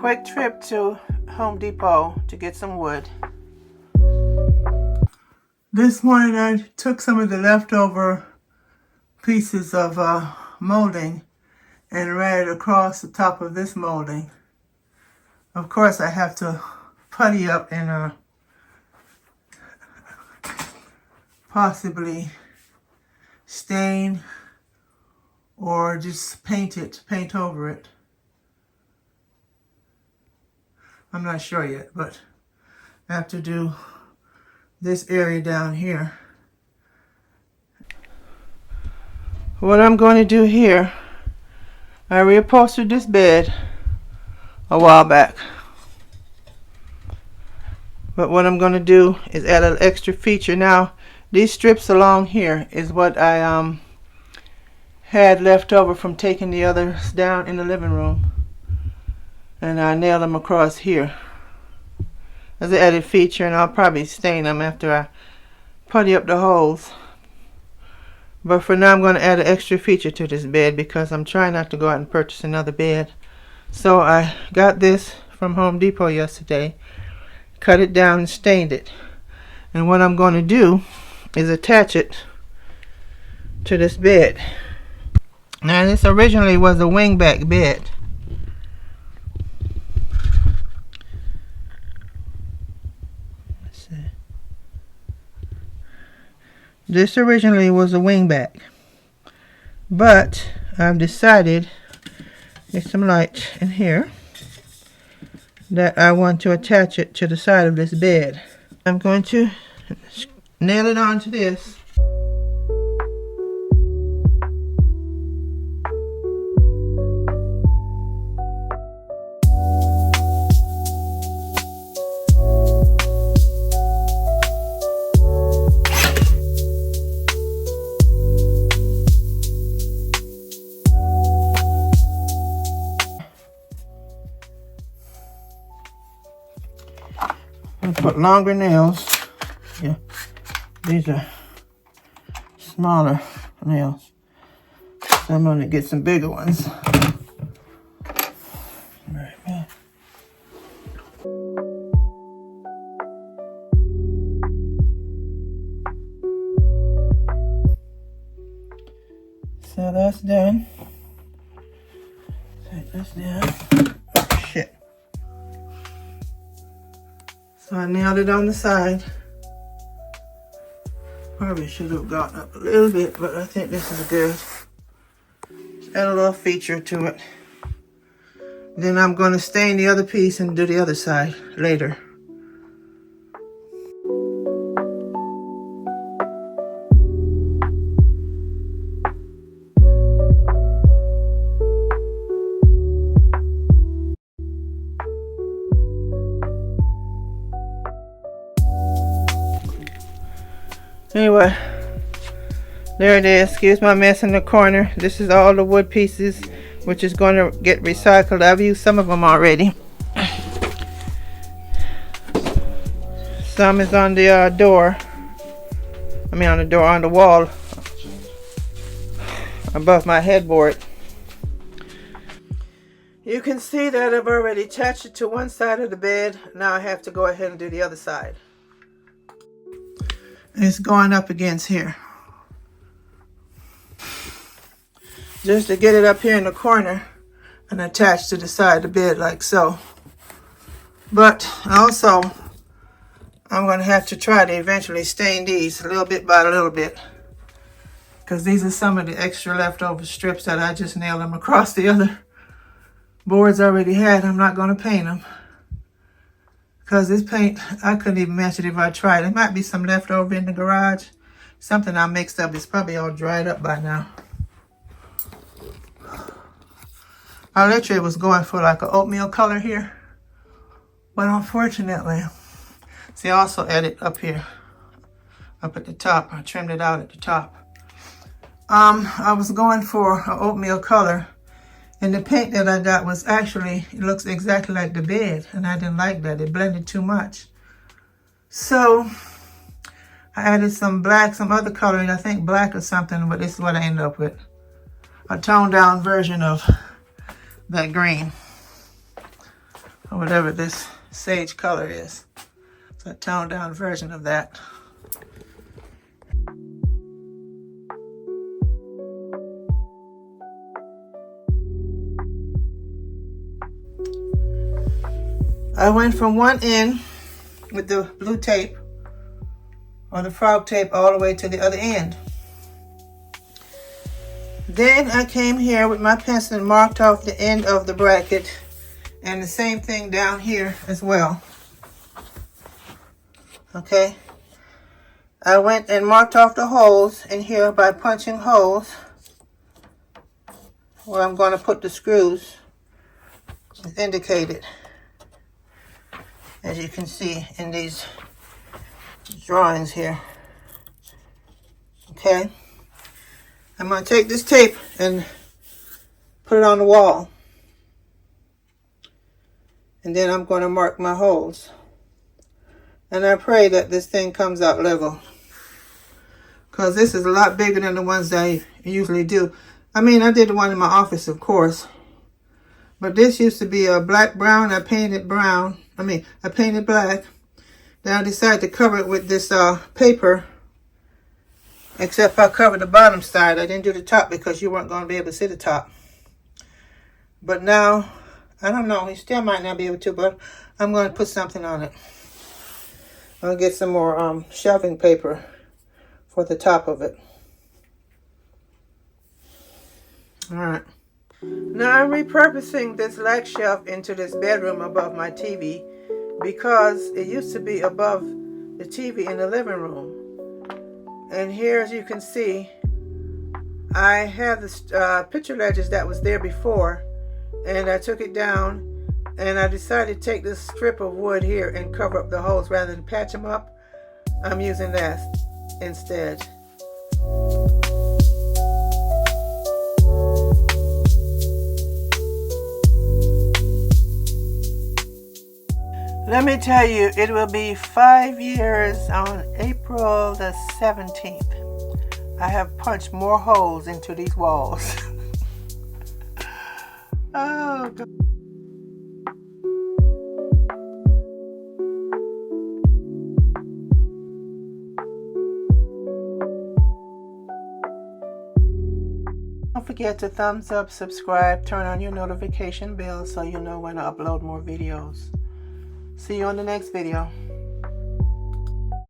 quick trip to Home Depot to get some wood. This morning I took some of the leftover pieces of molding and ran it across the top of this molding. Of course I have to putty up and possibly stain or just paint over it. I'm not sure yet, but I have to do this area down here. What I'm going to do here, I reupholstered this bed a while back. But what I'm going to do is add an extra feature. Now, these strips along here is what I had left over from taking the others down in the living room. And I nailed them across here as an added feature, and I'll probably stain them after I putty up the holes. But for now I'm going to add an extra feature to this bed because I'm trying not to go out and purchase another bed. So I got this from Home Depot yesterday, cut it down and stained it. And what I'm going to do is attach it to this bed. Now this originally was a wingback bed. This originally was a wingback, but I've decided, there's some light in here, that I want to attach it to the side of this bed. I'm going to nail it onto this. Put longer nails. Yeah, these are smaller nails, so I'm going to get some bigger ones. Right, man. So that's done. Take this down. Oh, shit. So I nailed it on the side. Probably should have gotten up a little bit, but I think this is good. Just add a little feature to it. Then I'm going to stain the other piece and do the other side later. Anyway, there it is. Excuse my mess in the corner. This is all the wood pieces, which is going to get recycled. I've used some of them already. Some is on the door. I mean on the wall above my headboard. You can see that I've already attached it to one side of the bed. Now I have to go ahead and do the other side. It's going up against here. Just to get it up here in the corner and attach to the side of the bed like so. But also, I'm going to have to try to eventually stain these a little bit by a little bit. Because these are some of the extra leftover strips that I just nailed them across the other boards I already had. I'm not going to paint them. Because this paint, I couldn't even match it if I tried. There might be some left over in the garage. Something I mixed up. It's probably all dried up by now. I literally was going for like an oatmeal color here. But unfortunately, see, I also added up here. Up at the top. I trimmed it out at the top. I was going for an oatmeal color. And the paint that I got was actually, it looks exactly like the bed. And I didn't like that. It blended too much. So, I added some black, some other coloring. I think black or something, but this is what I ended up with. A toned down version of that green. or whatever this sage color is. It's a toned down version of that. I went from one end with the blue tape or the frog tape all the way to the other end. Then I came here with my pencil and marked off the end of the bracket, and the same thing down here as well. Okay, I went and marked off the holes in here by punching holes where I'm going to put the screws. It's indicated, as you can see in these drawings here. Okay, I'm going to take this tape and put it on the wall, and then I'm going to mark my holes, and I pray that this thing comes out level, because this is a lot bigger than the ones that I usually do. I mean, I did the one in my office, of course, but this used to be a black brown. I painted brown. I painted black. Then I decided to cover it with this paper, except I covered the bottom side. I didn't do the top because you weren't going to be able to see the top. But now, I don't know, you still might not be able to, but I'm going to put something on it. I'll get some more shelving paper for the top of it. Alright. Now I'm repurposing this light shelf into this bedroom above my TV, because it used to be above the TV in the living room. And here, as you can see, I have this picture ledges that was there before, and I took it down, and I decided to take this strip of wood here and cover up the holes rather than patch them up. I'm using that instead. Let me tell you, it will be 5 years on April the 17th. I have punched more holes into these walls. Oh, God. Don't forget to thumbs up, subscribe, turn on your notification bell so you know when I upload more videos. See you on the next video.